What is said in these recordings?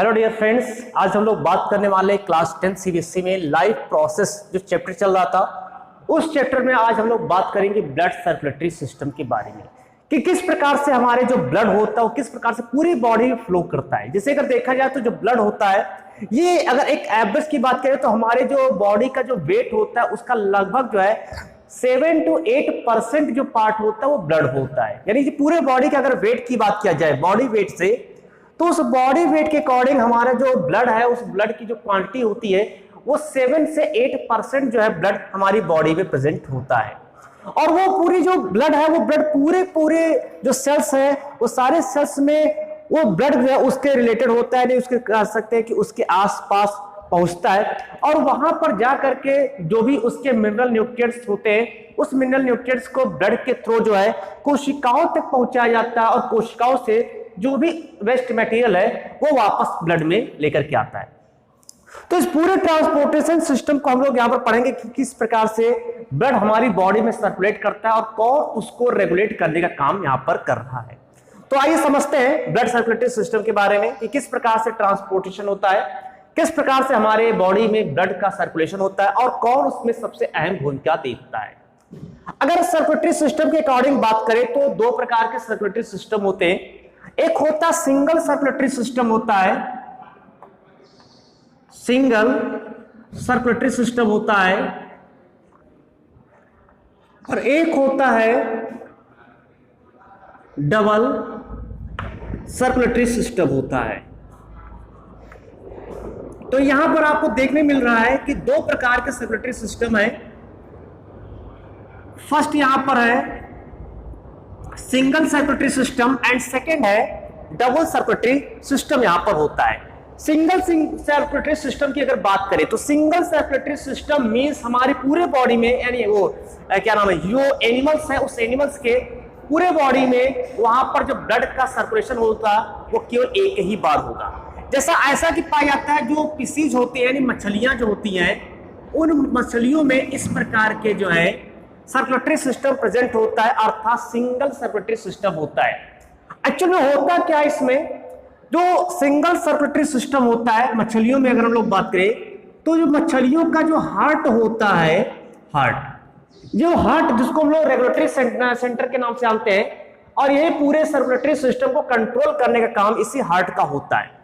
Hello dear friends, आज हम लोग बात करने वाले क्लास 10 सीबीएसई में लाइफ प्रोसेस जो चैप्टर चल रहा था, उस चैप्टर में आज हम लोग बात करेंगे ब्लड सर्कुलेटरी सिस्टम के बारे में कि किस प्रकार से हमारे जो ब्लड होता है वो किस प्रकार से पूरी बॉडी में फ्लो करता है। जैसे अगर देखा जाए तो जो ब्लड होता है, ये अगर एक एवरेज की बात करें तो हमारे जो बॉडी का जो वेट होता है उसका लगभग जो है 7 to 8% जो पार्ट होता है वो ब्लड होता है। यानी कि पूरे बॉडी के अगर वेट की बात किया जाए बॉडी वेट से, तो उस बॉडी वेट के अकॉर्डिंग हमारा जो ब्लड है उस ब्लड की जो क्वांटिटी होती है वो 7 से 8% जो है ब्लड हमारी बॉडी में प्रेजेंट होता है। और वो पूरी जो ब्लड है वो ब्लड पूरे जो सेल्स है वो सारे सेल्स में वो ब्लड जो है उसके रिलेटेड होता है, नहीं उसके कह सकते हैं कि उसके आसपास पहुंचता है और वहां पर जा करके जो भी उसके मिनरल न्यूट्रिएंट्स होते हैं उस मिनरल न्यूट्रिएंट्स को ब्लड के थ्रू जो है कोशिकाओं तक पहुंचाया जाता है और कोशिकाओं से जो भी वेस्ट मटेरियल है वो वापस ब्लड में लेकर के आता है। तो इस पूरे ट्रांसपोर्टेशन सिस्टम को हम लोग यहां पर पढ़ेंगे कि किस प्रकार से ब्लड हमारी बॉडी में सर्कुलेट करता है और कौन उसको रेगुलेट करने का काम यहां पर कर रहा है। तो आइए समझते हैं ब्लड सर्कुलेटरी सिस्टम के बारे में कि किस प्रकार से ट्रांसपोर्टेशन होता है, किस प्रकार से हमारे बॉडी में ब्लड का सर्कुलेशन होता है और कौन उसमें सबसे अहम भूमिका देता है। अगर सर्कुलेटरी सिस्टम के अकॉर्डिंग बात करें तो दो प्रकार के सर्कुलेटरी सिस्टम होते हैं। एक होता सिंगल सर्कुलेटरी सिस्टम होता है, सिंगल सर्कुलेटरी सिस्टम होता है, और एक होता है डबल सर्कुलेटरी सिस्टम होता है। तो यहां पर आपको देखने मिल रहा है कि दो प्रकार के सर्कुलेटरी सिस्टम है। फर्स्ट यहां पर है single circulatory system and second है डबल सर्कुलेटरी सिस्टम यहां पर होता है। सिंगल सर्कुलेटरी सिस्टम की अगर बात करें तो सिंगल सर्कुलेटरी सिस्टम मींस हमारी पूरे बॉडी में, यानी वो क्या नाम है, जो एनिमल्स है उस एनिमल्स के पूरे बॉडी में वहां पर जो ब्लड का सर्कुलेशन होगा वो केवल एक ही बार होगा। जैसा ऐसा कि पाया जाता है जो फिशीज होते हैं, यानी मछलियां जो होती हैं, उन मछलियों में इस प्रकार के जो है सर्कुलेटरी सिस्टम प्रेजेंट होता है, अर्थात सिंगल सर्कुलेटरी सिस्टम होता है। एक्चुअली होता क्या है इसमें, जो सिंगल सर्कुलेटरी सिस्टम होता है मछलियों में अगर हम लोग बात करें तो जो मछलियों का जो हार्ट होता है, जो हार्ट जिसको हम लोग रेगुलेटरी सेंटर के नाम से जानते हैं, और यही पूरे सर्कुलेटरी सिस्टम को कंट्रोल करने का काम इसी हार्ट का होता है।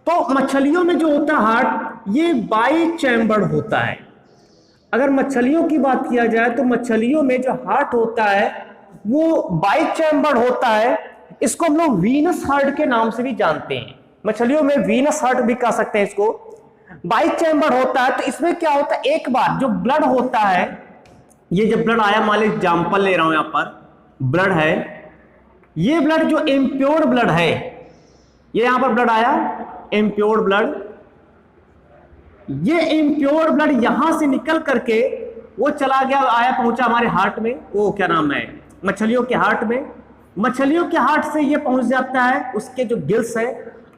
तो मछलियों में जो होता है हार्ट, ये बाई चैम्बर्ड होता है। अगर मछलियों की बात किया जाए तो मछलियों में जो हार्ट होता है वो बाई चैम्बर्ड होता है। इसको हम लोग वीनस हार्ट के नाम से भी जानते हैं, मछलियों में वीनस हार्ट भी कह सकते हैं इसको। बाई चैम्बर्ड होता है तो इसमें क्या होता है, एक बार जो ब्लड होता है, ये जब ब्लड आया, मान लीजिए एग्जाम्पल ले रहा हूं, यहां पर ब्लड है, ये ब्लड जो इम्प्योर्ड ब्लड है, ये यहां पर ब्लड आया इम्प्योर्ड ब्लड, ये इम्प्योर्ड ब्लड यहां से निकल करके वो चला गया, आया पहुंचा हमारे हार्ट में, वो क्या नाम है, मछलियों के हार्ट में। मछलियों के हार्ट से ये पहुंच जाता है उसके जो गिल्स है,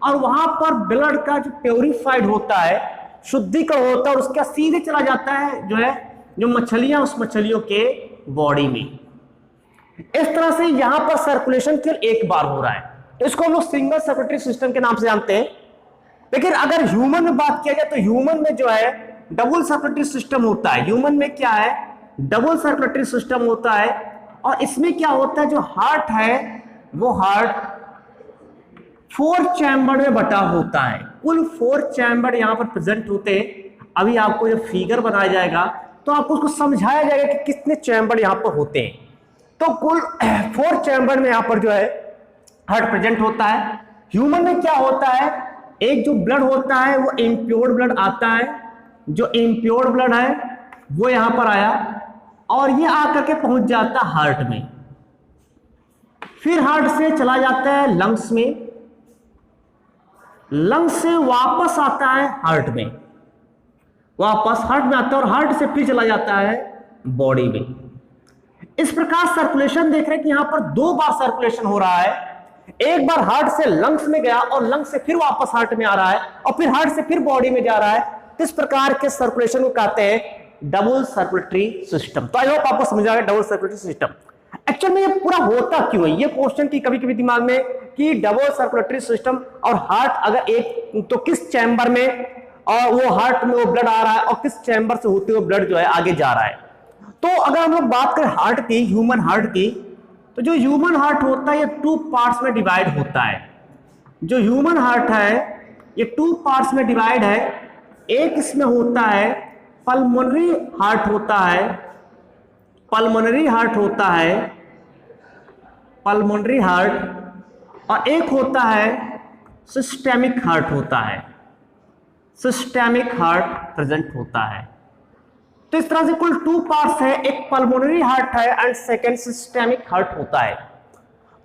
और वहां पर ब्लड का जो प्योरीफाइड होता है, शुद्धिकरण होता है, और उसका सीधे चला जाता है जो है जो मछलियां उस मछलियों के बॉडी में। इस तरह से यहां पर सर्कुलेशन केवल एक बार हो रहा है, तो इसको हम लोग सिंगल सर्कुलेटरी सिस्टम के नाम से जानते हैं। लेकिन अगर ह्यूमन में बात किया जाए तो ह्यूमन में जो है डबल सर्कुलेटरी सिस्टम होता है। ह्यूमन में क्या है, डबल सर्कुलेटरी सिस्टम होता है, और इसमें क्या होता है, जो हार्ट है वो हार्ट 4 चैम्बर में बटा होता है। कुल 4 चैम्बर यहां पर प्रेजेंट होते हैं। अभी आपको जब फिगर बनाया जाएगा तो आपको उसको समझाया जाएगा कि कितने चैम्बर यहां पर होते हैं। तो कुल 4 चैम्बर में यहां पर जो है हार्ट प्रेजेंट होता है। ह्यूमन में क्या होता है, एक जो ब्लड होता है वो इम्प्योर्ड ब्लड आता है, जो इम्प्योर्ड ब्लड है वो यहां पर आया और ये आकर के पहुंच जाता है हार्ट में, फिर हार्ट से चला जाता है लंग्स में, लंग्स से वापस आता है हार्ट में, वापस हार्ट में आता है और हार्ट से फिर चला जाता है बॉडी में। इस प्रकार सर्कुलेशन देख रहे हैं कि यहां पर 2 बार सर्कुलेशन हो रहा है। एक बार हार्ट से लंग्स में गया और लंग्स से फिर वापस हार्ट में आ रहा है और फिर हार्ट से फिर बॉडी में जा रहा है। इस प्रकार के सर्कुलेशन को कहते हैं डबल सर्कुलेटरी सिस्टम। तो आई होप आपको समझ आ गया डबल सर्कुलेटरी सिस्टम। एक्चुअल में ये पूरा होता क्यों है, ये क्वेश्चन की कभी कभी दिमाग में कि डबल सर्कुलेटरी सिस्टम और हार्ट अगर एक, तो किस चैम्बर में और वो हार्ट में वो ब्लड आ रहा है और किस चैम्बर से होते हुए ब्लड जो है आगे जा रहा है। तो अगर हम लोग बात करें हार्ट की, ह्यूमन हार्ट की, तो जो ह्यूमन हार्ट होता है ये 2 पार्ट्स में डिवाइड होता है। जो ह्यूमन हार्ट है ये 2 पार्ट्स में डिवाइड है। एक इसमें होता है पल्मोनरी हार्ट होता है, पल्मोनरी हार्ट होता है, पल्मोनरी हार्ट, और एक होता है सिस्टेमिक हार्ट होता है, सिस्टेमिक हार्ट प्रेजेंट होता है। तो इस तरह से कुल 2 पार्ट्स है, एक पल्मोनरी हार्ट है एंड सेकेंड सिस्टेमिक हार्ट होता है।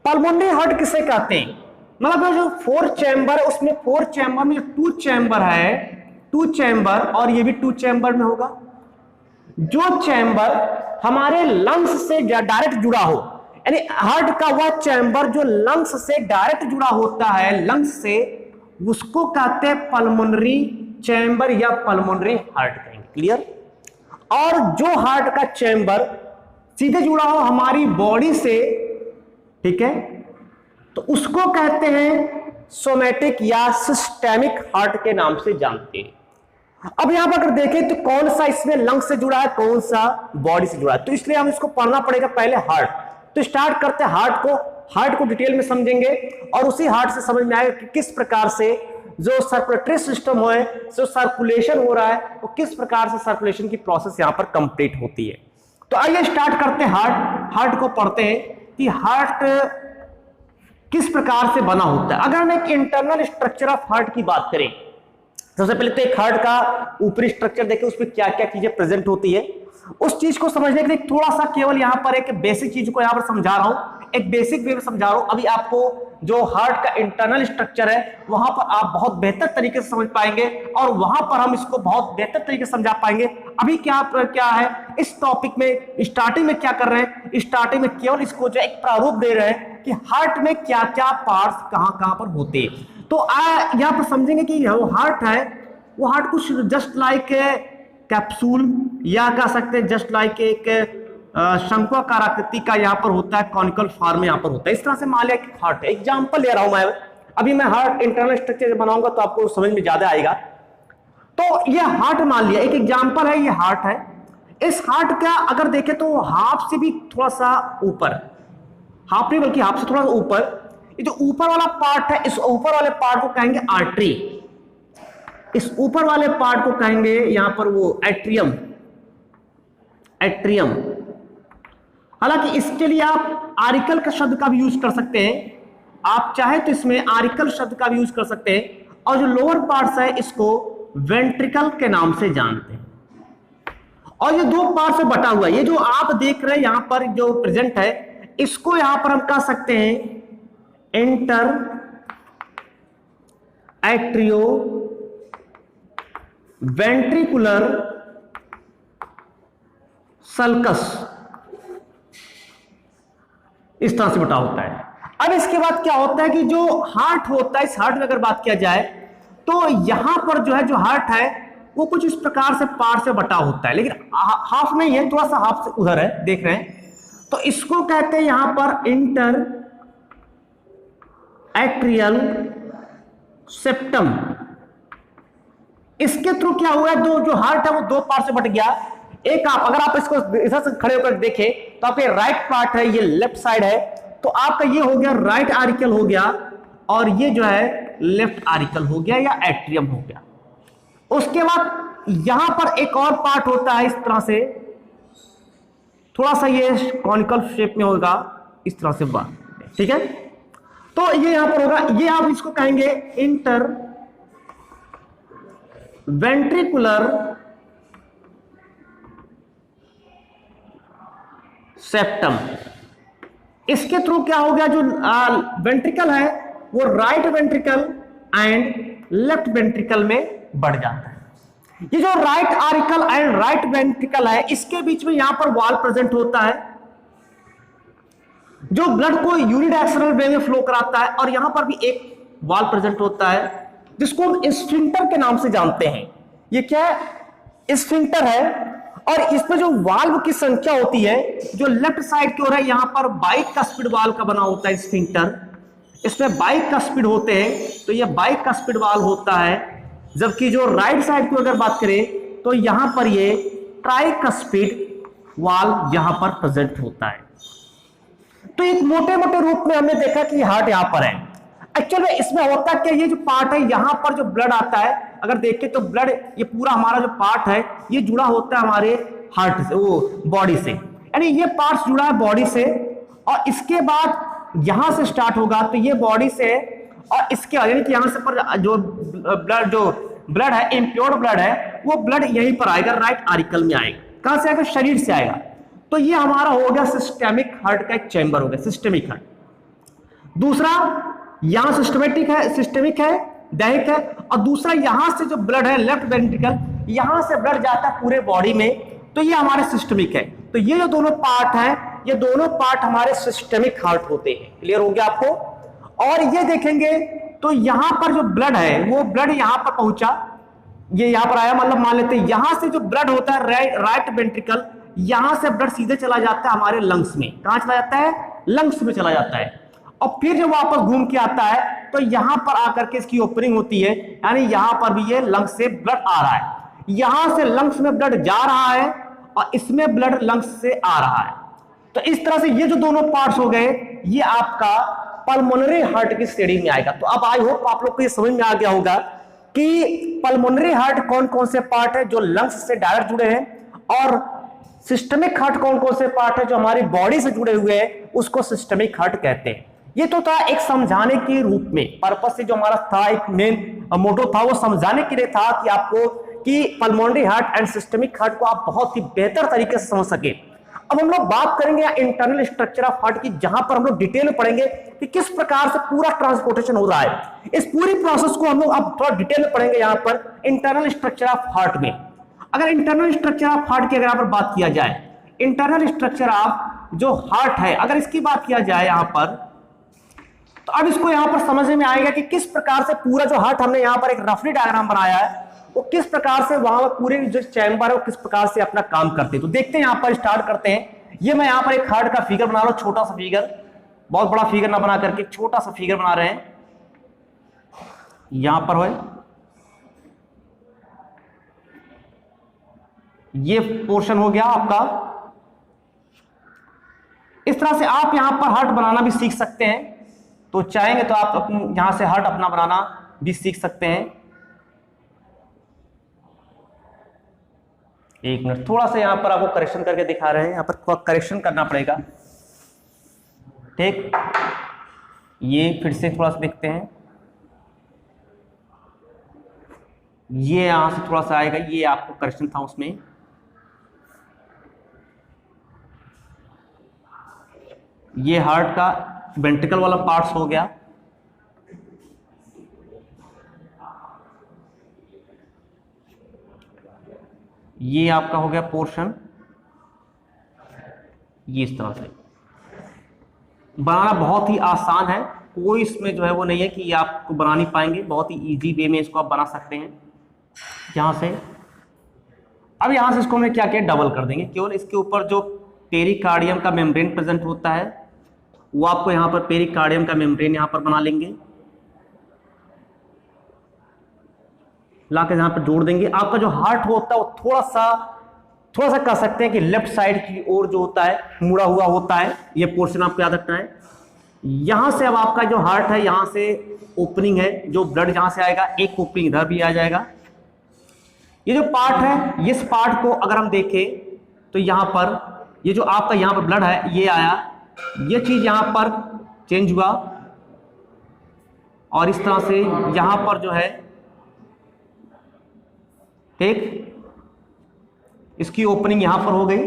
पल्मोनरी हार्ट किसे कहते हैं, मतलब जो 4 चैम्बर है उसमें 4 चैम्बर में 2 चैम्बर है, 2 चैम्बर, और ये भी 2 चैम्बर में होगा। जो चैम्बर हमारे लंग्स से डायरेक्ट जुड़ा हो, यानी हार्ट का वह चैम्बर जो लंग्स से डायरेक्ट जुड़ा होता है, लंग्स से, उसको कहते हैं पल्मोनरी चैम्बर या पल्मोनरी हार्ट कहेंगे। क्लियर। और जो हार्ट का चैम्बर सीधे जुड़ा हो हमारी बॉडी से, ठीक है, तो उसको कहते हैं सोमैटिक या सिस्टेमिक हार्ट के नाम से जानते हैं। अब यहां पर अगर देखें तो कौन सा इसमें लंग्स से जुड़ा है, कौन सा बॉडी से जुड़ा है, तो इसलिए हम इसको पढ़ना पड़ेगा पहले हार्ट। तो स्टार्ट करते हैं हार्ट को डिटेल में समझेंगे और उसी हार्ट से समझ में आएगा कि किस प्रकार से जो सर्कुलेटरी सिस्टम है, जो सर्कुलेशन हो रहा है, वो किस प्रकार से सर्कुलेशन की प्रोसेस यहां पर कंप्लीट होती है। तो आइए स्टार्ट करते हैं हार्ट को पढ़ते हैं कि हार्ट किस प्रकार से बना होता है। अगर हम एक इंटरनल स्ट्रक्चर ऑफ हार्ट की बात करें, सबसे पहले तो एक हार्ट का ऊपरी स्ट्रक्चर देखें, उसमें क्या क्या चीजें प्रेजेंट होती है। उस चीज को समझने के लिए थोड़ा सा केवल यहां पर एक बेसिक चीज को यहां पर समझा रहा हूं, एक बेसिक वे में समझा रहा हूं। अभी आपको जो हार्ट का इंटरनल स्ट्रक्चर है वहां पर आप बहुत बेहतर तरीके से समझ पाएंगे और वहां पर हम इसको बहुत बेहतर तरीके से समझा पाएंगे। अभी क्या है इस टॉपिक में, स्टार्टिंग में क्या कर रहे हैं, स्टार्टिंग में केवल इसको जो एक प्रारूप दे रहे हैं कि हार्ट में क्या क्या पार्ट्स कहां पर होते हैं। तो यहां पर समझेंगे कि वो हार्ट है, वो हार्ट कुछ जस्ट लाइक कैप्सूल या कह सकते हैं जस्ट लाइक एक शंक्वाकार आकृति का यहाँ पर होता है, कॉनिकल फॉर्म में यहाँ पर होता है। इस तरह से मान लिया कि हार्ट है, एग्जांपल ले रहा हूं मैं। अभी मैं हार्ट इंटरनल स्ट्रक्चर बनाऊंगा तो आपको समझ में ज्यादा आएगा। तो ये हार्ट मान लिया, एक एग्जांपल है, ये हार्ट है। इस हार्ट का अगर देखें तो हाफ से भी थोड़ा सा ऊपर, हाफ नहीं बल्कि हाफ से थोड़ा सा ऊपर, ये जो ऊपर वाला पार्ट है, इस ऊपर वाले पार्ट को कहेंगे आर्टरी। इस ऊपर वाले पार्ट को कहेंगे यहां पर वो एट्रियम, एट्रियम। हालांकि इसके लिए आप आर्टिकल का शब्द का भी यूज कर सकते हैं, आप चाहे तो इसमें आर्टिकल शब्द का भी यूज कर सकते हैं। और जो लोअर पार्ट्स है इसको वेंट्रिकल के नाम से जानते हैं। और ये 2 पार्ट से बटा हुआ है, ये जो आप देख रहे हैं यहां पर जो प्रेजेंट है, इसको यहां पर हम कह सकते हैं इंटर एट्रियो वेंट्रिकुलर सल्कस, इस तरह से बटा होता है। अब इसके बाद क्या होता है कि जो हार्ट होता है, इस हार्ट में अगर बात किया जाए तो यहां पर जो है जो हार्ट है वो कुछ इस प्रकार से पार्ट से बटा होता है, लेकिन हाफ नहीं है, थोड़ा सा हाफ से उधर है, देख रहे हैं। तो इसको कहते हैं यहां पर इंटर एट्रियल सेप्टम। इसके थ्रू क्या हुआ, जो हार्ट है वो 2 पार्ट से बट गया। एक अगर आप इसको इधर से खड़े होकर देखें तो आप ये राइट पार्ट है, ये लेफ्ट साइड है, तो आपका ये हो गया राइट आर्टिकल हो गया और ये जो है लेफ्ट आर्टिकल हो गया या एट्रियम हो गया। उसके बाद यहां पर एक और पार्ट होता है इस तरह से, थोड़ा सा ये कॉनिकल शेप में होगा इस तरह से, ठीक है। तो ये यहां पर होगा, ये आप इसको कहेंगे इंटर वेंट्रिकुलर सेप्टम। इसके थ्रू क्या हो गया, जो वेंट्रिकल है वो right ventricle and left ventricle में बढ़ जाता है। ये जो right article and right ventricle है, इसके बीच में यहां पर वॉल प्रेजेंट होता है जो ब्लड को यूनिडायरेक्शनल वे में फ्लो कराता है, और यहां पर भी एक वॉल प्रेजेंट होता है जिसको हम स्फिंक्टर के नाम से जानते हैं। ये क्या है, स्फिंक्टर है। और इसमें जो वाल्व की संख्या होती है, जो लेफ्ट साइड की ओर है, यहां पर बाइक का स्पीड वाल्व का बना होता है स्फिंक्टर, इसमें बाइक का स्पीड होते हैं, तो ये बाइक का स्पीड वाल्व होता है। जबकि जो राइट साइड की अगर बात करें तो यहां पर ये ट्राइकस्पिड वाल्व यहां पर प्रेजेंट होता है। तो एक मोटे मोटे रूप में हमने देखा कि हार्ट यहां पर है। एक्चुअली इसमें होता क्या, ये जो पार्ट है यहां पर जो ब्लड आता है, अगर देखें तो ब्लड ये पूरा हमारा जो पार्ट है ये जुड़ा होता है हमारे हार्ट से, वो बॉडी से, यानी ये पार्ट जुड़ा है बॉडी से, और इसके बाद यहां से स्टार्ट होगा तो ये बॉडी से, और इसके यानी कि यहां से पर जो ब्लड है, इम्प्योर ब्लड है, वो ब्लड यहीं पर आएगा, राइट आरिकल में आएगा। कहां से आएगा? शरीर से आएगा। तो ये हमारा हो गया सिस्टेमिक हार्ट का एक चैम्बर हो गया, सिस्टेमिक हार्ट। दूसरा यहां सिस्टेमिक है, दैहिक है, और दूसरा यहां से जो ब्लड है लेफ्ट वेंट्रिकल, यहां से ब्लड जाता है पूरे बॉडी में, तो ये हमारे सिस्टेमिक है। तो ये जो दोनों पार्ट हैं, ये दोनों पार्ट हमारे सिस्टेमिक हार्ट होते हैं। क्लियर हो गया आपको? और ये देखेंगे तो यहां पर जो ब्लड है वो ब्लड यहां पर पहुंचा, ये यहां पर आया, मतलब मान लेते हैं यहां से जो ब्लड होता है राइट वेंट्रिकल, यहां से ब्लड सीधे चला जाता है हमारे लंग्स में। कहां चला जाता है? लंग्स में चला जाता है। और फिर जब वापस घूम के आता है तो यहां पर आकर के इसकी ओपनिंग होती है, यानी यहां पर भी ये लंग्स से ब्लड आ रहा है, यहां से लंग्स में ब्लड जा रहा है और इसमें ब्लड लंग्स से आ रहा है। तो इस तरह से ये जो दोनों पार्ट्स हो गए, ये आपका पल्मोनरी हार्ट की श्रेणी में आएगा। तो अब आई होप आप लोग को ये समझ में आ गया होगा कि पल्मोनरी हार्ट कौन कौन से पार्ट है जो लंग्स से डायरेक्ट जुड़े हैं, और सिस्टमिक हार्ट कौन कौन से पार्ट है जो हमारी बॉडी से जुड़े हुए हैं, उसको सिस्टमिक हार्ट कहते हैं। ये तो था एक समझाने के रूप में, पर्पस से जो हमारा था, एक मेन मोटो था, वो समझाने के लिए था कि आपको कि pulmonary heart and systemic heart को आप बहुत ही बेहतर तरीके से समझ सके। अब हम लोग बात करेंगे इंटरनल स्ट्रक्चर ऑफ हार्ट की, जहां पर हम लोग डिटेल में पढ़ेंगे कि किस प्रकार से पूरा ट्रांसपोर्टेशन हो रहा है। इस पूरी प्रोसेस को हम लोग अब थोड़ा डिटेल में पढ़ेंगे यहां पर इंटरनल स्ट्रक्चर ऑफ हार्ट में। अगर इंटरनल स्ट्रक्चर ऑफ हार्ट की अगर यहाँ पर बात किया जाए, इंटरनल स्ट्रक्चर ऑफ जो हार्ट है, अगर इसकी बात किया जाए यहां पर, तो अब इसको यहां पर समझ में आएगा कि किस प्रकार से पूरा जो हार्ट हमने यहां पर एक रफली डायग्राम बनाया है, वो किस प्रकार से वहां पूरे जो चैम्बर है वो किस प्रकार से अपना काम करते हैं। तो देखते हैं, यहां पर स्टार्ट करते हैं। ये मैं यहां पर एक हार्ट का फिगर बना रहा हूं, छोटा सा फिगर, बहुत बड़ा फिगर ना बना करके छोटा सा फिगर बना रहे हैं। यहां पर है ये पोर्शन हो गया आपका। इस तरह से आप यहां पर हार्ट बनाना भी सीख सकते हैं, तो चाहेंगे तो आप यहां से हार्ट अपना बनाना भी सीख सकते हैं। एक मिनट, थोड़ा सा यहां पर आपको करेक्शन करके दिखा रहे हैं, यहां पर करेक्शन करना पड़ेगा। ठीक, ये फिर से थोड़ा सा देखते हैं, ये यहां से थोड़ा सा आएगा, ये आपको करेक्शन था उसमें। ये हार्ट का वेंट्रिकल वाला पार्ट्स हो गया। ये आपका हो गया पोर्शन। ये इस तरह से बनाना बहुत ही आसान है, कोई इसमें जो है वो नहीं है कि ये आपको बना नहीं पाएंगे, बहुत ही इजी वे में इसको आप बना सकते हैं। यहां से अब यहां से इसको हमने क्या किया, डबल कर देंगे। केवल इसके ऊपर जो पेरिकार्डियम का मेम्ब्रेन प्रेजेंट होता है, वो आपको यहां पर पेरिकार्डियम का मेम्ब्रेन यहां पर बना लेंगे, लाकर यहां पर जोड़ देंगे। आपका जो हार्ट होता है वो थोड़ा सा कह सकते हैं कि लेफ्ट साइड की ओर जो होता है मुड़ा हुआ होता है, ये पोर्शन आपको याद रखना है। यहां से अब आपका जो हार्ट है, यहां से ओपनिंग है, जो ब्लड यहां से आएगा, एक ओपनिंग इधर भी आ जाएगा। ये जो पार्ट है, इस पार्ट को अगर हम देखें तो यहां पर ये जो आपका यहां पर ब्लड है, ये आया, ये चीज यहां पर चेंज हुआ, और इस तरह से यहां पर जो है, ठीक, इसकी ओपनिंग यहां पर हो गई।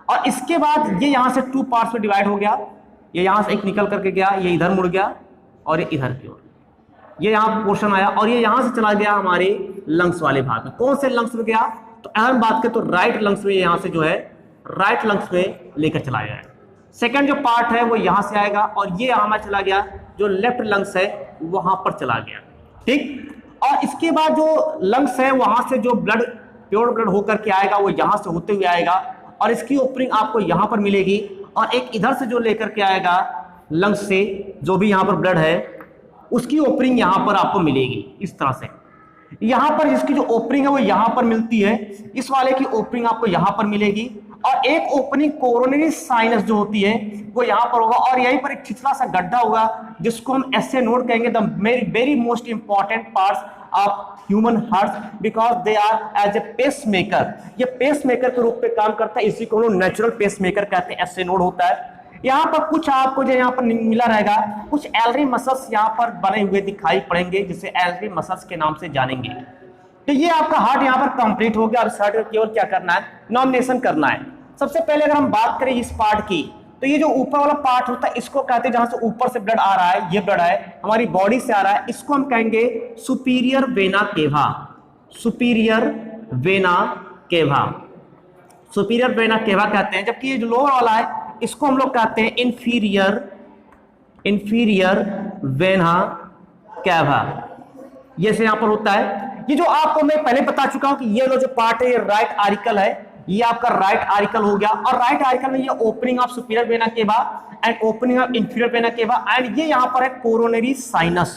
और इसके बाद ये यहां से टू पार्ट्स में डिवाइड हो गया, ये यहां से एक निकल करके गया, ये इधर मुड़ गया और ये इधर की ओर, ये यहां पोर्शन आया, और ये यहां से चला गया हमारे लंग्स वाले भाग में। कौन से लंग्स में गया, तो अहम बात करें तो राइट लंग्स में, यहां से जो है राइट लंग्स में लेकर चला गया है। सेकंड जो पार्ट है वो यहां से आएगा, और ये यहां चला गया, जो लेफ्ट लंग्स है वहां पर चला गया। ठीक, और इसके बाद जो लंग्स है वहां से जो ब्लड प्योर ब्लड होकर के आएगा वो यहां से होते हुए आएगा और इसकी ओपनिंग आपको यहां पर मिलेगी और एक इधर से जो लेकर के आएगा लंग्स से जो भी यहां पर ब्लड है उसकी ओपनिंग यहां पर आपको मिलेगी। इस तरह से यहां पर जिसकी जो ओपनिंग है वो यहां पर मिलती है, इस वाले की ओपनिंग आपको यहां पर मिलेगी और एक ओपनिंग कोरोनरी साइनस जो होती है वो यहां पर होगा और यहीं पर एक छिछला सा गड्ढा होगा जिसको हम ऐसे नोट कहेंगे the very most important parts of human heart because they are as a pacemaker. ये पेस मेकर के रूप में काम करता है, इसी को हम लोग नेचुरल पेस मेकर कहते हैं। ऐसे नोड होता है। यहाँ पर कुछ आपको जो यहाँ पर मिला रहेगा कुछ एल्डरी मसल्स यहाँ पर बने हुए दिखाई पड़ेंगे जिसे एल्डरी मसल्स के नाम से जानेंगे। तो ये आपका हार्ट यहाँ पर कंप्लीट हो गया और हार्ट का केवल क्या करना है, नॉमिनेशन करना है। सबसे पहले अगर हम बात करें इस पार्ट की तो ये जो ऊपर वाला पार्ट होता है इसको कहते हैं जहां से ऊपर से ब्लड आ रहा है, ये ब्लड है हमारी बॉडी से आ रहा है, इसको हम कहेंगे superior vena cava. Superior vena cava, superior vena cava कहते हैं। जबकि ये जो लोअर वाला है इसको हम लोग कहते हैं इंफीरियर वेना केवा। ये से यहां पर होता है। ये जो आपको मैं पहले बता चुका हूं कि ये जो पार्ट है ये राइट आरिकल है, ये आपका राइट आरिकल हो गया और राइट आरिकल में ये opening of superior vena cava and opening of inferior vena cava and ये यहां पर है कोरोनरी साइनस।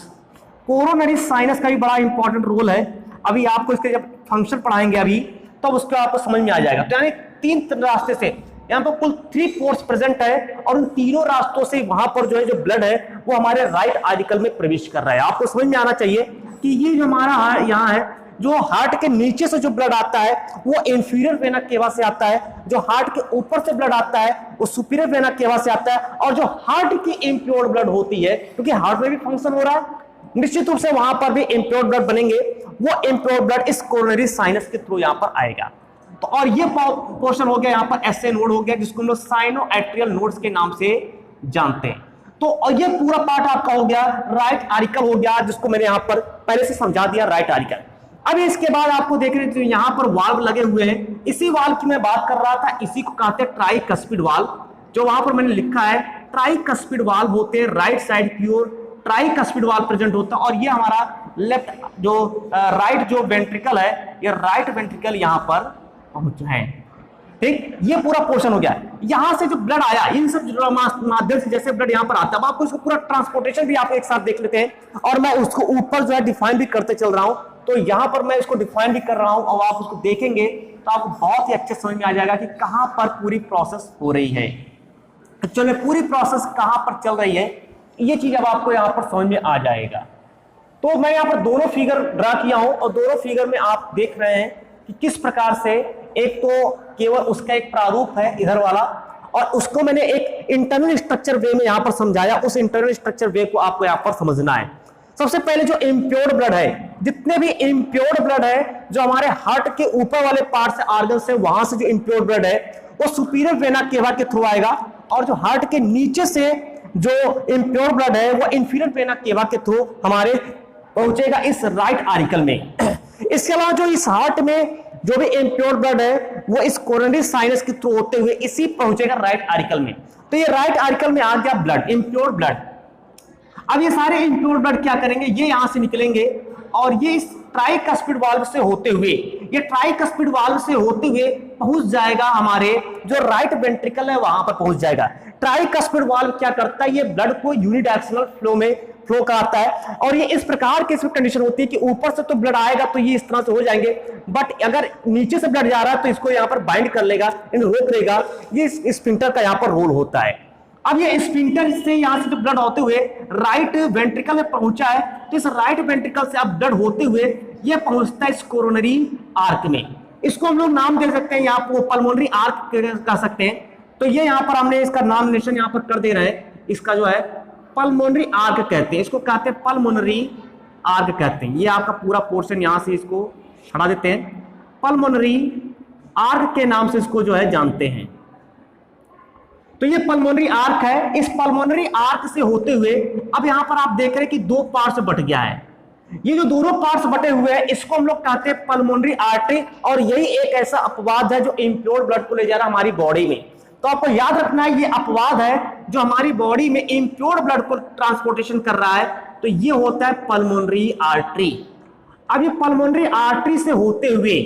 कोरोनरी साइनस का भी बड़ा इंपॉर्टेंट रोल है। अभी आपको इसके जब फंक्शन पढ़ाएंगे अभी तो उसको आपको समझ में आ जाएगा। तो यानी तीन रास्ते से यहाँ पर कुल 3 पोर्ट्स प्रेजेंट है और उन तीनों रास्तों से वहां पर जो है जो ब्लड है वो हमारे राइट आरिकल में प्रवेश कर रहा है। आपको समझ में आना चाहिए कि ये जो हमारा यहाँ है जो हार्ट के नीचे से जो ब्लड आता है वो इंफीरियर वेना केवा से आता है, जो हार्ट के ऊपर से ब्लड आता है वो सुपीरियर वेना केवा से आता है और जो हार्ट की इम्प्योर ब्लड होती है क्योंकि हार्ट में भी फंक्शन हो रहा है निश्चित रूप से वहां पर भी इम्प्योर ब्लड बनेंगे, वो इम्प्योर ब्लड इस कोरोनरी साइनस के थ्रू यहां पर आएगा। तो और ये पोर्शन हो गया यहां पर एसए नोड हो गया जिसको हम लोग साइनो एट्रियल नोड्स के नाम से जानते हैं। तो और ये पूरा पार्ट आपका हो गया राइट आरिकल हो गया जिसको मैंने यहां पर पहले से समझा दिया राइट आरिकल। अब इसके बाद आपको देख रहे हैं यहां पर वाल्व लगे हुए हैं, इसी वाल्व की मैं बात कर रहा था, इसी को कहते हैं ट्राइकस्पिड वाल्व। जो वहां पर मैंने लिखा है ट्राइकस्पिड वाल्व होते हैं, राइट साइड की ओर ट्राइकस्पिड वाल्व प्रेजेंट होता है और ये हमारा लेफ्ट जो राइट जो वेंट्रिकल है ये राइट वेंट्रिकल यहां पर पहुंच है। ठीक, ये पूरा पोर्शन हो गया। यहां से जो ब्लड आया इन सब माध्यम से जैसे ब्लड यहां पर आता है, आपको इसको पूरा ट्रांसपोर्टेशन भी आप एक साथ देख लेते हैं और मैं उसको ऊपर जो है डिफाइन भी करते चल रहा हूं। तो यहां पर मैं इसको डिफाइन भी कर रहा हूं और आप उसको देखेंगे तो आपको बहुत ही अच्छे समझ में आ जाएगा कि कहां पर पूरी प्रोसेस हो रही है, एक्चुअली पूरी प्रोसेस कहां पर चल रही है, ये चीज अब आपको यहां पर समझ में आ जाएगा। तो मैं यहां पर दोनों फिगर ड्रा किया हूं और दोनों फिगर में आप देख रहे हैं कि किस प्रकार से एक तो केवल उसका एक प्रारूप है इधर वाला और उसको मैंने एक इंटरनल स्ट्रक्चर वे में यहां पर समझाया, उस इंटरनल स्ट्रक्चर वे को आपको यहां पर समझना है। सबसे पहले जो इम्प्योर्ड ब्लड है, जितने भी इम्प्योर्ड ब्लड है जो हमारे हार्ट के ऊपर वाले पार्ट से ऑर्गन से वहां से जो इम्प्योर्ड ब्लड है वो सुपीरियर वेना केवा के थ्रू आएगा और जो हार्ट के नीचे से जो इम्प्योर ब्लड है वो इंफीरियर वेना केवा के थ्रू हमारे पहुंचेगा इस राइट आरिकल में। इसके अलावा जो इस हार्ट में जो भी इम्प्योर ब्लड है वो इस कोरोनरी साइनस के थ्रू होते हुए इसी पहुंचेगा राइट आरिकल में। तो ये राइट आरिकल में आ गया ब्लड, इम्प्योर ब्लड। अब ये सारे इम्प्योर ब्लड क्या करेंगे, ये यहां से निकलेंगे और ये इस ट्राइकस्पिड वाल्व से होते हुए, ये ट्राइकस्पिड वाल्व से होते हुए पहुंच जाएगा हमारे जो राइट वेंट्रिकल है वहां पर पहुंच जाएगा। ट्राइकस्पिड वाल्व क्या करता है, ये ब्लड को यूनिडायरेक्शनल फ्लो में फ्लो कराता है और ये इस प्रकार की इसमें कंडीशन होती है कि ऊपर से तो ब्लड आएगा तो ये इस तरह से हो जाएंगे, बट अगर नीचे से ब्लड जा रहा है तो इसको यहां पर बाइंड कर लेगा, रोक लेगा। ये स्फिंक्टर का यहां पर रोल होता है। अब ये स्फिंक्टर से यहां से जो ब्लड होते हुए राइट वेंट्रिकल में पहुंचा है तो इस राइट वेंट्रिकल से अब ब्लड होते हुए ये पहुंचता है इस कोरोनरी आर्क में। इसको हम लोग नाम दे सकते हैं, यहाँ पर पल्मोनरी आर्क कह सकते हैं। तो ये यहाँ पर हमने इसका नामिनेशन यहाँ पर कर दे रहे हैं, इसका जो है पल्मोनरी आर्क कहते हैं, इसको कहते हैं पल्मोनरी आर्क कहते हैं। ये आपका पूरा पोर्शन यहाँ से इसको हटा देते हैं, पल्मोनरी आर्क के नाम से इसको जो है जानते हैं। तो ये पल्मोनरी आर्क है। इस पल्मोनरी आर्क से होते हुए अब यहां पर आप देख रहे हैं कि 2 पार्ट्स बट गया है। ये जो दोनों पार्ट्स बटे हुए हैं इसको हम लोग कहते हैं पल्मोनरी आर्टरी और यही एक ऐसा अपवाद है जो इम्प्योर ब्लड को ले जा रहा है हमारी बॉडी में। तो आपको याद रखना है ये अपवाद है जो हमारी बॉडी में इम्प्योर ब्लड को ट्रांसपोर्टेशन कर रहा है, तो ये होता है पल्मोनरी आर्टरी। अब ये पल्मोनरी आर्टरी से होते हुए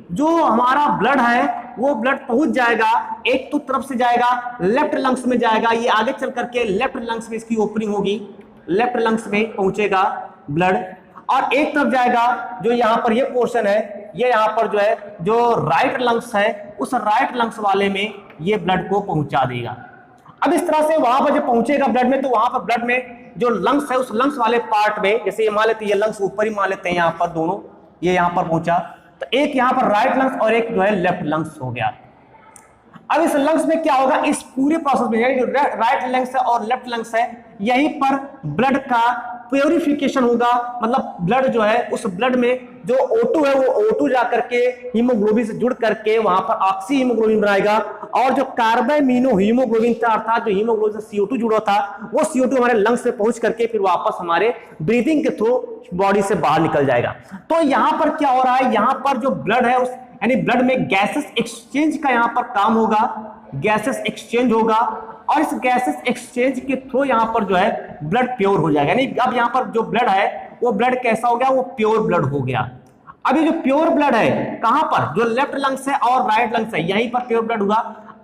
जो हमारा ब्लड है वो ब्लड पहुंच जाएगा, एक तो तरफ से जाएगा लेफ्ट लंग्स में जाएगा, ये आगे चल करके लेफ्ट लंग्स में इसकी ओपनिंग होगी, लेफ्ट लंग्स में पहुंचेगा ब्लड, और एक तरफ जाएगा जो यहाँ पर ये पोर्शन है, ये यहाँ पर जो है जो राइट लंग्स है, उस राइट लंग्स वाले में ये ब्लड को पहुंचा देगा। अब इस तरह से वहां पर जब पहुंचेगा ब्लड में, तो वहां पर ब्लड में जो लंग्स है उस लंग्स वाले पार्ट में, जैसे ये मान लेते हैं ये लंग्स ऊपर ही मान लेते हैं, यहाँ पर दोनों ये यहाँ पर पहुंचा, तो एक यहाँ पर राइट लंग्स और एक जो है लेफ्ट लंग्स हो गया। अब इस लंग्स में क्या होगा, इस पूरे प्रोसेस में जो राइट लंग्स है और लेफ्ट लंग्स है, यहीं पर ब्लड का प्योरिफिकेशन होगा, मतलब ब्लड जो है उस ब्लड में जो O2 है वो O2 जा करके हीमोग्लोबिन से जुड़ करके वहां पर ऑक्सी हीमोग्लोबिन बनाएगा, और जो कार्बामिनो हीमोग्लोबिन था अर्थात जो हीमोग्लोबिन से CO2 जुड़ा था वो CO2 हमारे लंग्स में पहुंच करके फिर वापस हमारे ब्रीदिंग के थ्रू बॉडी से बाहर निकल जाएगा। तो यहां पर क्या हो रहा है, यहां पर जो ब्लड है उस यानी ब्लड में गैसेस एक्सचेंज का यहां पर काम होगा, गैसेस एक्सचेंज होगा, और इस गैसेस एक्सचेंज के थ्रू यहां पर जो है ब्लड प्योर हो जाएगा। यानी अब यहां पर जो ब्लड है वो ब्लड कैसा हो गया, वो प्योर ब्लड हो गया। अब ये जो प्योर ब्लड है कहां पर, जो लेफ्ट लंग्स है और राइट लंग्स है, यहीं पर प्योर ब्लड हुआ।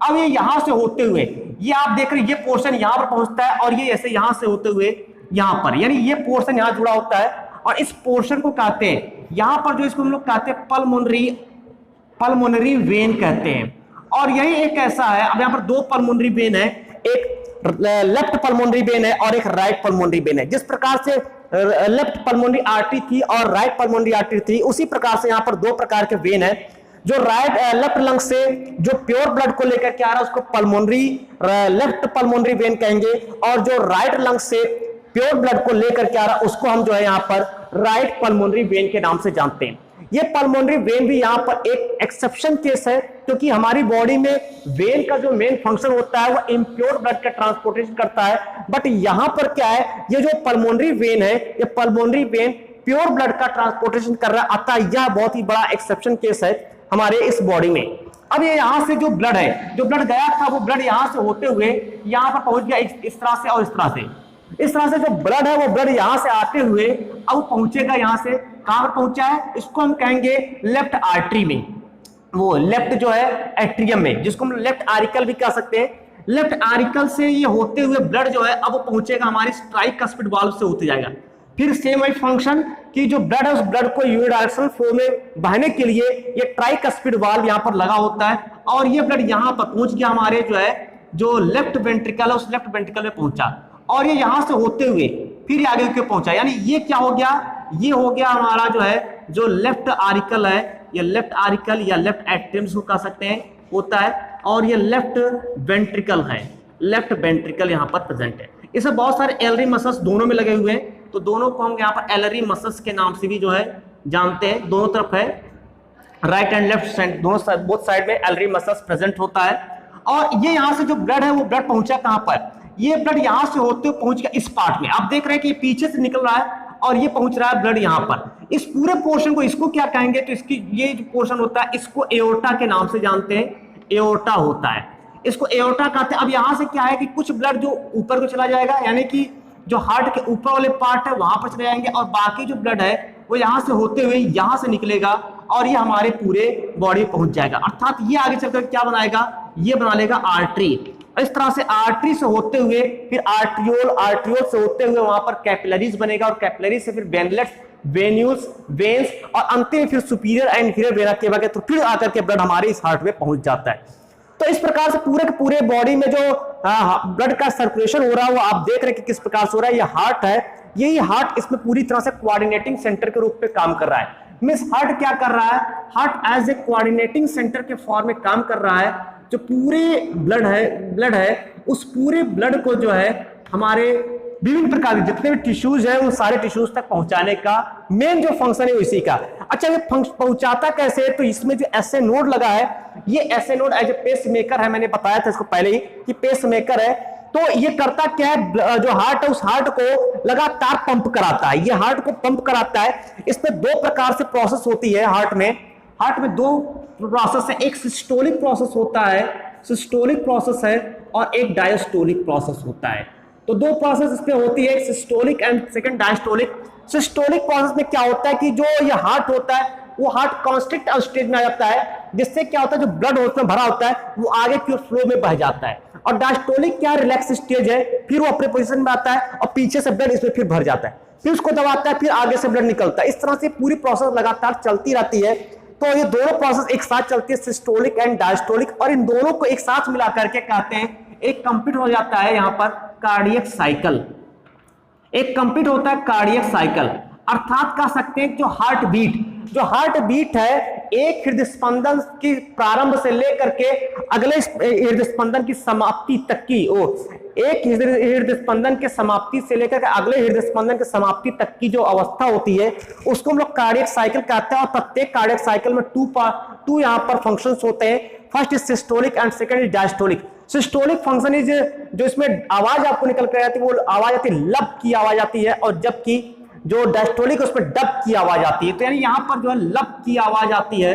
अब ये यहां से होते हुए, ये आप देख रहे हैं ये पोर्शन यहां पर पहुंचता है, और ये ऐसे यहां से होते हुए यहां पर, यानी ये पोर्शन यहां जुड़ा होता है, और इस पोर्शन को कहते हैं यहां पर जो इसको हम लोग कहते हैं पल्मोनरी वेन कहते हैं। और यही एक ऐसा है, अब यहां पर दो पल्मोनरी वेन है, एक लेफ्ट पल्मोनरी वेन है और एक राइट पल्मोनरी वेन है। जिस प्रकार से लेफ्ट पल्मोनरी आर्टरी थी और राइट पल्मोनरी आर्टरी थी, उसी प्रकार से यहां पर दो प्रकार के वेन है। जो लेफ्ट लंग से जो प्योर ब्लड को लेकर के आ रहा है उसको लेफ्ट पल्मोनरी वेन कहेंगे, और जो राइट लंग से प्योर ब्लड को लेकर के आ रहा है उसको हम जो है यहां पर राइट पल्मोनरी वेन के नाम से जानते हैं। ये पल्मोनरी वेन भी यहां पर एक एक्सेप्शन केस है, क्योंकि हमारी बॉडी में वेन का जो मेन फंक्शन होता है वो इम्प्योर ब्लड का ट्रांसपोर्टेशन करता है, बट यहां पर क्या है, ये जो पल्मोनरी वेन है, ये पल्मोनरी वेन प्योर ब्लड का ट्रांसपोर्टेशन कर रहा है, अतः यह बहुत ही बड़ा एक्सेप्शन केस है हमारे इस बॉडी में। अब ये यहां से जो ब्लड है, जो ब्लड गया था वो ब्लड यहां से होते हुए यहां पर पहुंच गया, इस तरह से और इस तरह से। इस तरह से जो ब्लड है वो ब्लड यहां से आते हुए अब पहुंचेगा, यहां से कहां पर पहुंचा है, इसको हम कहेंगे लेफ्ट आर्टरी में, वो लेफ्ट जो है एट्रियम में, जिसको हम लेफ्ट आरिकल भी कह सकते हैं। लेफ्ट आरिकल से ये होते हुए ब्लड जो है अब वो पहुंचेगा हमारी ट्राइकस्पिड वाल्व से होते जाएगा। फिर सेम वही फंक्शन कि जो ब्लड है उस ब्लड को यूनिडायरेक्शनल फ्लो में बहने के लिए ये ट्राइकस्पिड वाल्व यहां पर लगा होता है, और ये ब्लड यहां पर पहुंच गया हमारे जो है जो लेफ्ट वेंट्रिकल है उस लेफ्ट वेंट्रिकल में पहुंचा, और ये यहां से होते हुए फिर आगे क्यों पहुंचा, यानी ये क्या हो गया, ये हो गया हमारा जो है जो लेफ्ट आरिकल है, ये लेफ्ट आरिकल या लेफ्ट एट्रियम को कह सकते हैं होता है, और ये लेफ्ट वेंट्रिकल है, लेफ्ट वेंट्रिकल यहाँ पर प्रेजेंट है। इसमें बहुत सारे एलरी मसल्स दोनों में लगे हुए हैं, तो दोनों को हम यहाँ पर एलरी मसल्स के नाम से भी जो है जानते हैं। दोनों तरफ है, राइट एंड लेफ्ट साइड दोनों बोथ साइड में एलरी मसल्स प्रेजेंट होता है। और ये यहाँ से जो ब्लड है वो ब्लड पहुंचा कहां पर, ये ब्लड यहां से होते हुए पहुंच गया इस पार्ट में। आप देख रहे हैं कि ये पीछे से निकल रहा है और ये पहुंच रहा है ब्लड यहां पर। इस पूरे पोर्शन को इसको क्या कहेंगे, तो इसकी ये जो पोर्शन होता है इसको एओर्टा के नाम से जानते हैं, एओर्टा होता है, इसको एओर्टा कहते हैं। अब यहां से क्या है कि कुछ ब्लड जो ऊपर को चला जाएगा, यानी कि जो हार्ट के ऊपर वाले पार्ट है वहां पर चले जाएंगे, और बाकी जो ब्लड है वो यहां से होते हुए यहां से निकलेगा और ये हमारे पूरे बॉडी पहुंच जाएगा। अर्थात ये आगे चलकर क्या बनाएगा, ये बना लेगा आर्टरी। इस तरह से आर्टरी से होते हुए फिर आर्ट्रियोल, आर्ट्रियोल से होते हुए वहां पर कैपिलरीज बनेगा, और कैपिलरीज से फिर वेनलेट्स, वेन्यूल्स, वेन्स, और अंतिम फिर superior and inferior vena cava के थ्रू फिर आकर के ब्लड हमारे इस हार्ट में पहुंच जाता है। तो इस प्रकार से पूरे के पूरे बॉडी में जो ब्लड का सर्कुलेशन हो रहा है वो आप देख रहे हैं कि किस प्रकार से हो रहा है। ये हार्ट है, यही हार्ट इसमें पूरी तरह से कोऑर्डिनेटिंग सेंटर के रूप में काम कर रहा है। मींस हार्ट क्या कर रहा है, heart as a coordinating centre के फॉर्म में काम कर रहा है। जो पूरे ब्लड है उस पूरे ब्लड को जो है हमारे विभिन्न प्रकार के जितने भी टिश्यूज है उन सारे टिश्यूज तक पहुंचाने का मेन जो फंक्शन है इसी का। अच्छा, ये पहुंचाता कैसे है, तो इसमें जो एसए नोड लगा है, ये SA node as a pacemaker है, मैंने बताया था इसको पहले ही कि पेस मेकर है। तो ये करता क्या है, जो हार्ट है उस हार्ट को लगातार पंप कराता है, ये हार्ट को पंप कराता है। इसमें दो प्रकार से प्रोसेस होती है हार्ट में दो प्रोसेस है, एक सिस्टोलिक प्रोसेस होता है, सिस्टोलिक प्रोसेस है, और एक डायस्टोलिक प्रोसेस होता है। तो दो प्रोसेस इसमें होती है, systolic and second diastolic. Systolic process में क्या होता है कि जो ये हार्ट होता है वो हार्ट कॉन्स्ट्रिक्ट स्टेज में आ जाता है, जिससे क्या होता है, जो ब्लड उसमें भरा होता है वो आगे की ओर फ्लो में बह जाता है। और डायस्टोलिक क्या रिलैक्स स्टेज है, फिर वो अपने पोजीशन में आता है और पीछे से ब्लड इसमें फिर भर जाता है, फिर उसको दबाता है, फिर आगे से ब्लड निकलता है। इस तरह से पूरी प्रोसेस लगातार चलती रहती है। तो ये दोनों प्रोसेस एक साथ चलती है, सिस्टोलिक एंड डायस्टोलिक, और इन दोनों को एक साथ मिला करके कहते हैं एक कंप्लीट हो जाता है यहाँ पर कार्डियक साइकिल। एक कंप्लीट होता है कार्डियक साइकिल, अर्थात कह सकते हैं जो हार्ट बीट है एक हृदय स्पंदन की प्रारंभ से लेकर के अगले हृदय स्पंदन की समाप्ति तक की, एक हृदय स्पंदन के समाप्ति से लेकर के अगले हृदय स्पंदन के समाप्ति तक की जो अवस्था होती है उसको हम लोग कार्डियक साइकिल कहते हैं। और प्रत्येक कार्डियक साइकिल में टू यहाँ पर फंक्शंस होते हैं। First is systolic and second is diastolic. Systolic function is जो इसमें आवाज आपको निकल कर आती है, वो आवाज आती है लब की आवाज आती है, और जबकि जो डायस्टोलिक है उसमें डब की आवाज आती है। तो यानी यहां पर जो है लब की आवाज आती है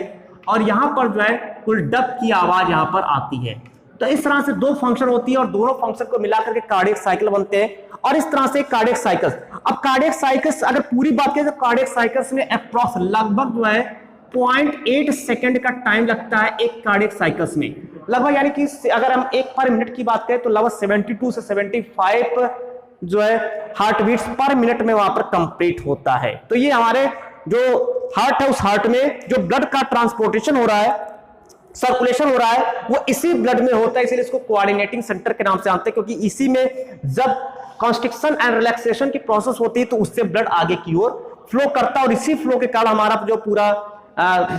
और यहां पर जो है कुल डब की आवाज यहां पर आती है। तो इस तरह से दो फंक्शन होती है और दोनों फंक्शन को मिलाकर के कार्डियक साइकिल बनते हैं। और इस तरह से कार्डियक साइकिल्स, अब कार्डियक साइकिल्स अगर पूरी बात करें तो कार्डियक साइकिल्स में अप्रॉक्स लगभग जो है 0.8 सेकंड का टाइम लगता है एक कार्डियक साइकिल्स में लगभग, यानी कि अगर हम एक पर मिनट की बात करें तो लगभग 72 से 75 जो है हार्ट बीट्स पर मिनट में वहां पर कंप्लीट होता है। तो ये हमारे जो हार्ट है उस हार्ट में जो ब्लड का ट्रांसपोर्टेशन हो रहा है, सर्कुलेशन हो रहा है, वो इसी ब्लड में होता है, इसलिए इसको कोऑर्डिनेटिंग सेंटर के नाम से जानते हैं, क्योंकि इसी में जब कॉन्स्ट्रिक्शन एंड रिलैक्सेशन की प्रोसेस होती है तो उससे ब्लड आगे की ओर फ्लो करता है, और इसी फ्लो के कारण हमारा जो पूरा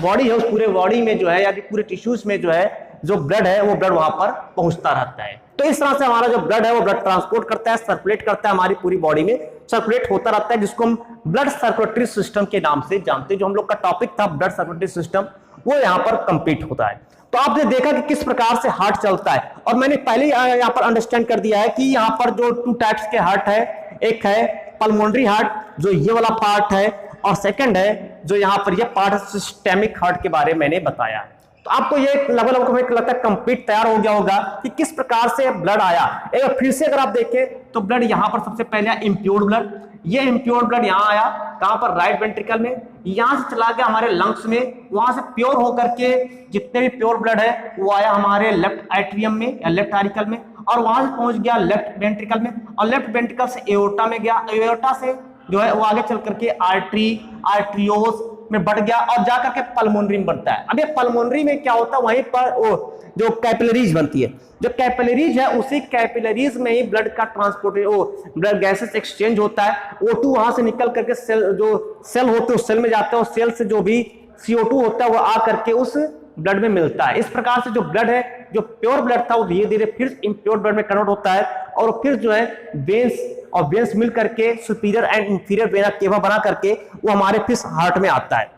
बॉडी है उस पूरे बॉडी में जो है या पूरे टिश्यूज में जो है जो ब्लड है वो ब्लड वहां पर पहुंचता रहता है। तो इस तरह से हमारा जो ब्लड है वो ब्लड ट्रांसपोर्ट करता है, सर्कुलेट करता है, हमारी पूरी बॉडी में सर्कुलेट होता रहता है, जिसको हम ब्लड सर्कुलेटरी सिस्टम के नाम से जानते हैं। जो हम लोग का टॉपिक था ब्लड सर्कुलेटरी सिस्टम, वो यहाँ पर कंप्लीट होता है। तो आपने देखा कि किस प्रकार से हार्ट चलता है, और मैंने पहले यहाँ पर अंडरस्टैंड कर दिया है कि यहाँ पर जो 2 टाइप्स के हार्ट है, एक है पल्मोनरी हार्ट जो ये वाला पार्ट है, और सेकंड है जो यहाँ पर ये पार्ट सिस्टेमिक हार्ट के बारे में मैंने बताया। तो आपको ये लगभग लगता है कंप्लीट तैयार हो गया होगा कि किस प्रकार से ब्लड आया। एक बार फिर से अगर आप देखें तो ब्लड यहाँ पर सबसे पहले इम्प्योर्ड ब्लड, ये इम्प्योर्ड ब्लड यहाँ आया कहाँ पर, राइट वेंट्रिकल में, यहाँ से चला गया हमारे लंग्स में, वहां से प्योर होकर के जितने भी प्योर ब्लड है वो आया हमारे लेफ्ट एट्रियम में या लेफ्ट आरिकल में, और वहां से पहुंच गया लेफ्ट वेंट्रिकल में, और लेफ्ट वेंट्रिकल से एओर्टा में गया, एओर्टा से जो है वो आगे चल करके आर्टरियोस में बढ़ गया और जाकर के पल्मोनरी में बढ़ता है। अब ये पल्मोनरी में क्या होता है, वहीं पर वो जो कैपिलरीज बनती है, जो कैपिलरीज है उसी कैपिलरीज में ही ब्लड का ट्रांसपोर्ट, वो ब्लड गैसेस एक्सचेंज होता है, O2 वहां से निकल करके सेल, जो सेल होते हैं उस सेल में जाता है, और सेल से जो भी CO2 होता है वो आ करके उस ब्लड में मिलता है। इस प्रकार से जो ब्लड है, जो प्योर ब्लड था वो धीरे धीरे फिर इम्प्योर ब्लड में कन्वर्ट होता है, और फिर जो है वेन्स और वेन्स मिल करके superior and inferior vena cava बना करके वो हमारे फिर हार्ट में आता है।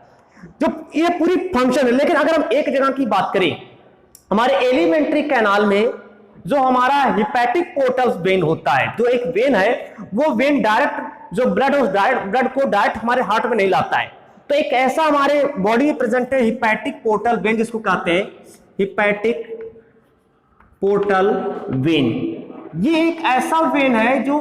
जो ये पूरी फंक्शन है। लेकिन अगर हम एक जगह की बात करें, हमारे एलिमेंट्री कैनाल में जो हमारा हिपैटिक पोर्टल वेन होता है, जो एक वेन है, वो वेन डायरेक्ट जो ब्लड है उस ब्लड को डायरेक्ट हमारे हार्ट में नहीं लाता है। तो एक ऐसा हमारे बॉडी में प्रेजेंट है हिपैटिक पोर्टल वेन, जिसको कहते हैं हिपैटिक पोर्टल वेन। ये एक ऐसा वेन है जो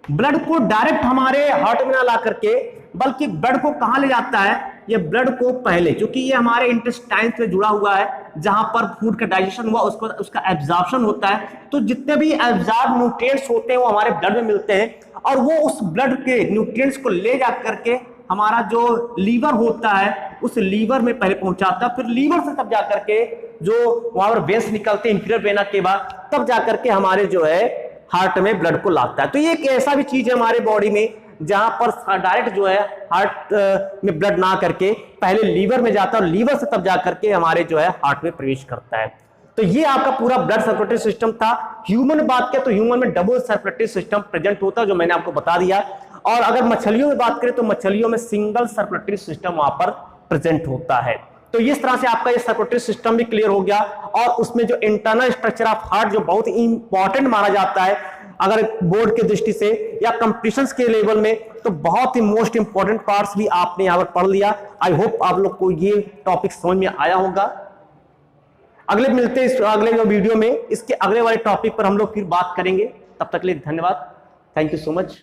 ब्लड को डायरेक्ट हमारे हार्ट में ना ला करके, बल्कि ब्लड को कहां ले जाता है, ये ब्लड को पहले, क्योंकि ये हमारे इंटेस्टाइन से जुड़ा हुआ है, जहां पर फूड का डाइजेशन हुआ उसका एब्जॉर्प्शन होता है, तो जितने भी एब्जॉर्ब न्यूट्रिएंट्स होते हैं वो हमारे ब्लड में मिलते हैं, और वो उस ब्लड के न्यूट्रिएंट्स को ले जा करके हमारा जो लीवर होता है उस लीवर में पहले पहुंचाता है, फिर लीवर से तब जाकर के जो वहां पर वेन्स निकलते हैं इंफीरियर वेना के बाद, तब जाकर के हमारे जो है हार्ट में ब्लड को लाता है। तो ये एक ऐसा भी चीज है हमारे बॉडी में जहां पर डायरेक्ट जो है हार्ट में ब्लड ना करके पहले लीवर में जाता है, और लीवर से तब जाकर के हमारे जो है हार्ट में प्रवेश करता है। तो ये आपका पूरा ब्लड सर्कुलेटरी सिस्टम था। ह्यूमन बात करें तो ह्यूमन में डबल सर्कुलेटरी सिस्टम प्रेजेंट होता है, जो मैंने आपको बता दिया। और अगर मछलियों में बात करें तो मछलियों में सिंगल सर्कुलेटरी सिस्टम वहां पर प्रेजेंट होता है। तो इस तरह से आपका ये सर्कुलेटरी सिस्टम भी क्लियर हो गया, और उसमें जो इंटरनल स्ट्रक्चर ऑफ हार्ट जो बहुत इंपॉर्टेंट माना जाता है अगर बोर्ड की दृष्टि से या कंपटीशंस के लेवल में, तो बहुत ही मोस्ट इंपॉर्टेंट पार्ट्स भी आपने यहाँ पर पढ़ लिया। आई होप आप लोग को ये टॉपिक समझ में आया होगा। अगले मिलते हैं अगले वीडियो में, इसके अगले वाले टॉपिक पर हम लोग फिर बात करेंगे। तब तक के लिए धन्यवाद, थैंक यू सो मच।